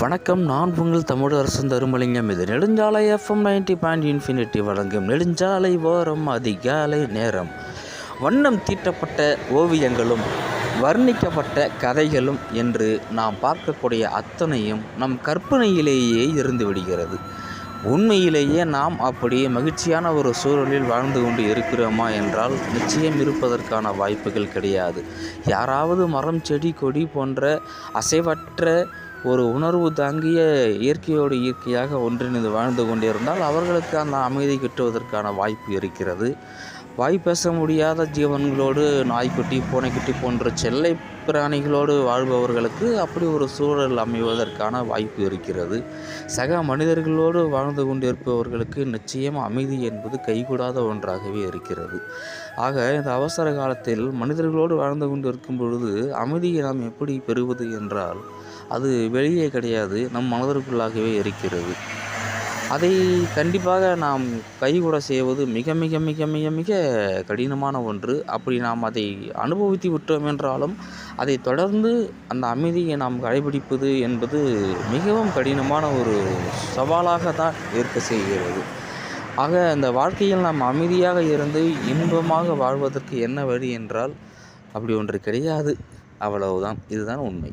வணக்கம். நான் உங்கள் தமிழரசன் தருமலிங்கம். இது நெடுஞ்சாலை FM 90.infinity வழங்கும் நெடுஞ்சாலை ஓரம் அதிகாலை நேரம். வண்ணம் தீட்டப்பட்ட ஓவியங்களும் வர்ணிக்கப்பட்ட கதைகளும் என்று நாம் பார்க்கக்கூடிய அத்தனையும் நம் கற்பனையிலேயே இருந்து விடுகிறது. உண்மையிலேயே நாம் அப்படியே மகிழ்ச்சியான ஒரு சூழலில் வாழ்ந்து கொண்டு இருக்கிறோமா என்றால் நிச்சயம் இருப்பதற்கான வாய்ப்புகள் கிடையாது. யாராவது மரம், செடி, கொடி போன்ற அசைவற்ற ஒரு உணர்வு தாங்கிய இயற்கையோடு இயற்கையாக ஒன்றிணைந்து வாழ்ந்து கொண்டிருந்தால் அவர்களுக்கு அந்த அமைதி கிட்டுவதற்கான வாய்ப்பு இருக்கிறது. வாய் பேச முடியாத ஜீவன்களோடு, நாய்க்குட்டி, பூனைக்குட்டி போன்ற செல்லை பிராணிகளோடு வாழ்பவர்களுக்கு அப்படி ஒரு சூழல் அமைவதற்கான வாய்ப்பு இருக்கிறது. சக மனிதர்களோடு வாழ்ந்து கொண்டிருப்பவர்களுக்கு நிச்சயம் அமைதி என்பது கைகூடாத ஒன்றாகவே இருக்கிறது. ஆக இந்த அவசர காலத்தில் மனிதர்களோடு வாழ்ந்து கொண்டு இருக்கும் பொழுது அமைதியை நாம் எப்படி பெறுவது என்றால் அது வெளியே கிடையாது, நம் மனதிற்குள்ளாகவே இருக்கிறது. அதை கண்டிப்பாக நாம் கைகூட செய்வது மிக மிக மிக மிக மிக கடினமான ஒன்று. அப்படி நாம் அதை அனுபவித்து விட்டோம் என்றாலும் அதை தொடர்ந்து அந்த அமைதியை நாம் கடைபிடிப்பது என்பது மிகவும் கடினமான ஒரு சவாலாக தான் இருக்க செய்கிறது. ஆக இந்த வாழ்க்கையில் நாம் அமைதியாக இருந்து இன்பமாக வாழ்வதற்கு என்ன வழி என்றால் அப்படி ஒன்று கிடையாது. அவ்வளவுதான். இதுதான் உண்மை.